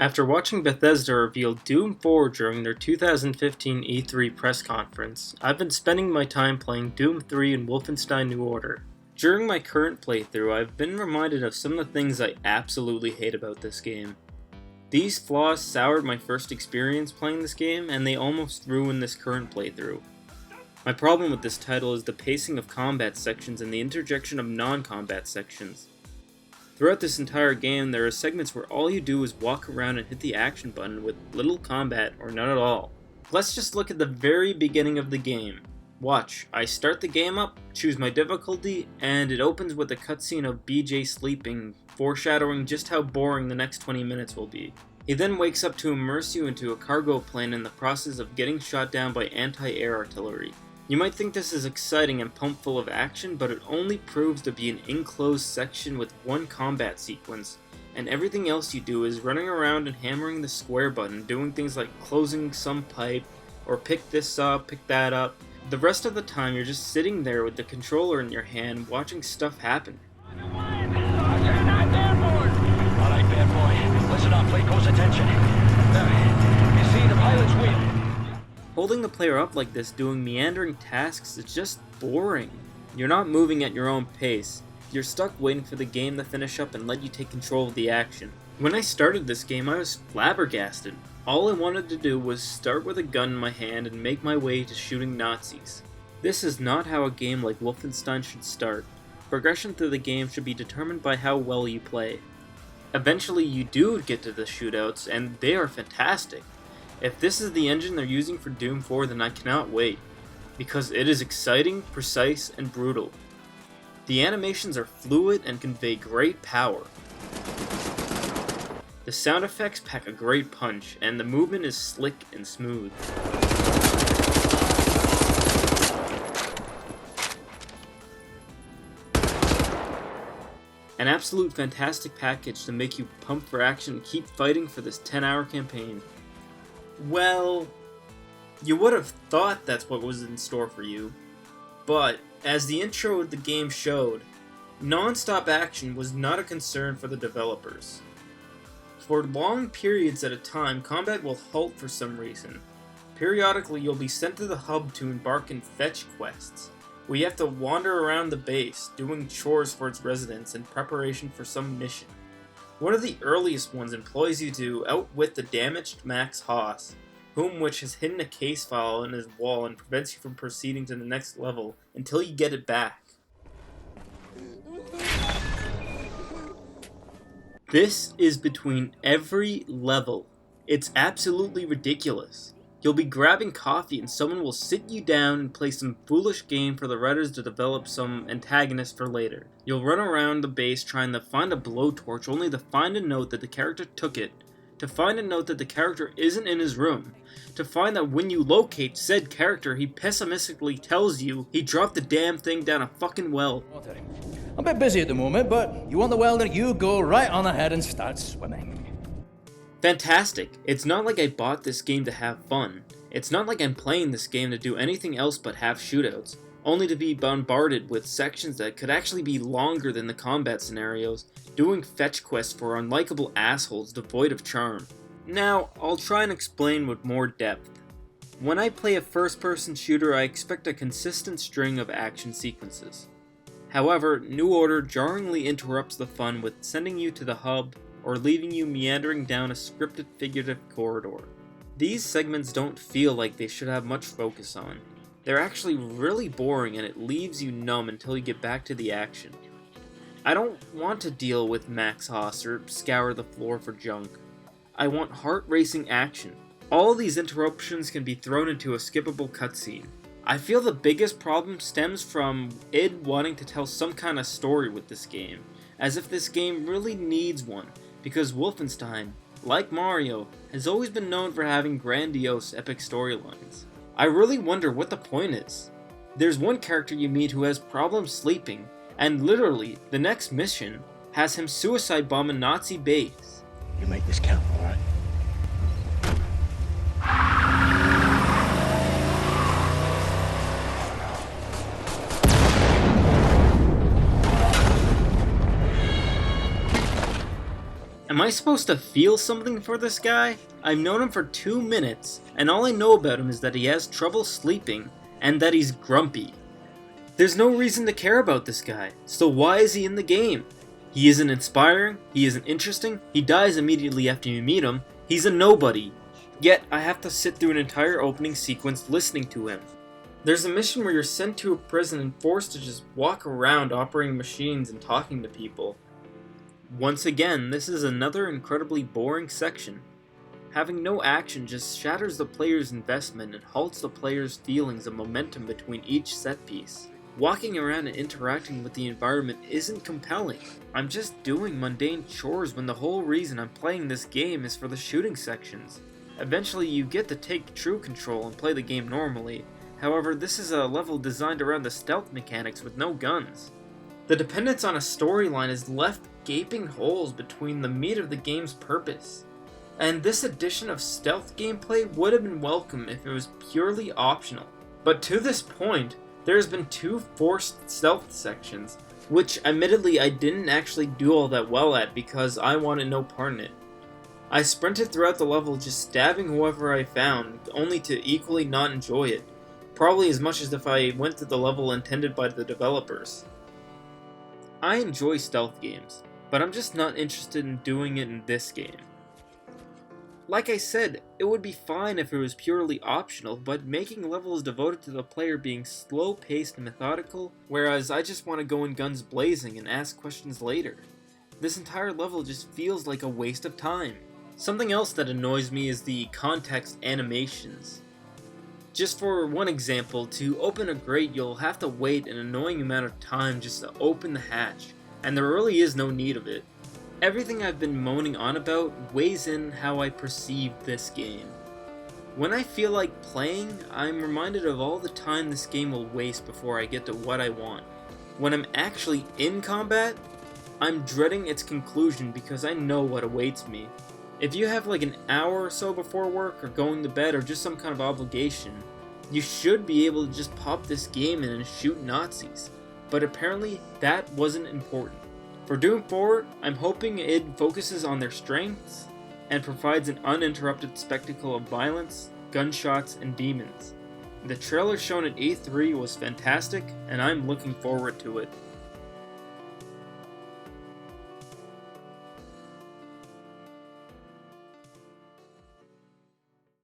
After watching Bethesda reveal Doom 4 during their 2015 E3 press conference, I've been spending my time playing Doom 3 and Wolfenstein New Order. During my current playthrough, I've been reminded of some of the things I absolutely hate about this game. These flaws soured my first experience playing this game, and they almost ruined this current playthrough. My problem with this title is the pacing of combat sections and the interjection of non-combat sections. Throughout this entire game, there are segments where all you do is walk around and hit the action button with little combat or none at all. Let's just look at the very beginning of the game. Watch, I start the game up, choose my difficulty, and it opens with a cutscene of BJ sleeping, foreshadowing just how boring the next 20 minutes will be. He then wakes up to immerse you into a cargo plane in the process of getting shot down by anti-air artillery. You might think this is exciting and pumped full of action, but it only proves to be an enclosed section with one combat sequence, and everything else you do is running around and hammering the square button, doing things like closing some pipe, or pick this up, pick that up. The rest of the time you're just sitting there with the controller in your hand, watching stuff happen. Alright, bad boy. Listen up, play close attention. You see the pilot's wheel. Holding the player up like this doing meandering tasks is just boring. You're not moving at your own pace. You're stuck waiting for the game to finish up and let you take control of the action. When I started this game, I was flabbergasted. All I wanted to do was start with a gun in my hand and make my way to shooting Nazis. This is not how a game like Wolfenstein should start. Progression through the game should be determined by how well you play. Eventually you do get to the shootouts, and they are fantastic. If this is the engine they're using for Doom 4, then I cannot wait, because it is exciting, precise, and brutal. The animations are fluid and convey great power. The sound effects pack a great punch, and the movement is slick and smooth. An absolute fantastic package to make you pump for action and keep fighting for this 10-hour campaign. Well, you would have thought that's what was in store for you, but as the intro of the game showed, non-stop action was not a concern for the developers. For long periods at a time, combat will halt for some reason. Periodically, you'll be sent to the hub to embark in fetch quests, where you have to wander around the base, doing chores for its residents in preparation for some mission. One of the earliest ones employs you to outwit the damaged Max Haas, which has hidden a case file in his wall and prevents you from proceeding to the next level until you get it back. This is between every level. It's absolutely ridiculous. You'll be grabbing coffee and someone will sit you down and play some foolish game for the writers to develop some antagonist for later. You'll run around the base trying to find a blowtorch only to find a note that the character took it, to find a note that the character isn't in his room, to find that when you locate said character he pessimistically tells you he dropped the damn thing down a fucking well. I'm a bit busy at the moment, but you want the well, then you go right on ahead and start swimming. Fantastic. It's not like I bought this game to have fun. It's not like I'm playing this game to do anything else but have shootouts, only to be bombarded with sections that could actually be longer than the combat scenarios, doing fetch quests for unlikable assholes devoid of charm. Now, I'll try and explain with more depth. When I play a first-person shooter, I expect a consistent string of action sequences. However, New Order jarringly interrupts the fun with sending you to the hub, or leaving you meandering down a scripted figurative corridor. These segments don't feel like they should have much focus on. They're actually really boring and it leaves you numb until you get back to the action. I don't want to deal with Max Haas or scour the floor for junk. I want heart-racing action. All of these interruptions can be thrown into a skippable cutscene. I feel the biggest problem stems from id wanting to tell some kind of story with this game, as if this game really needs one, because Wolfenstein, like Mario, has always been known for having grandiose, epic storylines. I really wonder what the point is. There's one character you meet who has problems sleeping, and literally, the next mission has him suicide bomb a Nazi base. You make this count, alright? Am I supposed to feel something for this guy? I've known him for 2 minutes, and all I know about him is that he has trouble sleeping, and that he's grumpy. There's no reason to care about this guy, so why is he in the game? He isn't inspiring, he isn't interesting, he dies immediately after you meet him, he's a nobody. Yet, I have to sit through an entire opening sequence listening to him. There's a mission where you're sent to a prison and forced to just walk around operating machines and talking to people. Once again, this is another incredibly boring section. Having no action just shatters the player's investment and halts the player's feelings of momentum between each set piece. Walking around and interacting with the environment isn't compelling. I'm just doing mundane chores when the whole reason I'm playing this game is for the shooting sections. Eventually you get to take true control and play the game normally. However, this is a level designed around the stealth mechanics with no guns. The dependence on a storyline has left gaping holes between the meat of the game's purpose. And this addition of stealth gameplay would have been welcome if it was purely optional. But to this point, there has been 2 forced stealth sections, which admittedly I didn't actually do all that well at because I wanted no part in it. I sprinted throughout the level just stabbing whoever I found, only to equally not enjoy it, probably as much as if I went to the level intended by the developers. I enjoy stealth games, but I'm just not interested in doing it in this game. Like I said, it would be fine if it was purely optional, but making levels devoted to the player being slow-paced and methodical, whereas I just want to go in guns blazing and ask questions later. This entire level just feels like a waste of time. Something else that annoys me is the context animations. Just for one example, to open a grate you'll have to wait an annoying amount of time just to open the hatch, and there really is no need of it. Everything I've been moaning on about weighs in how I perceive this game. When I feel like playing, I'm reminded of all the time this game will waste before I get to what I want. When I'm actually in combat, I'm dreading its conclusion because I know what awaits me. If you have like an hour or so before work or going to bed or just some kind of obligation, you should be able to just pop this game in and shoot Nazis. But apparently that wasn't important. For Doom 4, I'm hoping it focuses on their strengths and provides an uninterrupted spectacle of violence, gunshots, and demons. The trailer shown at E3 was fantastic, and I'm looking forward to it.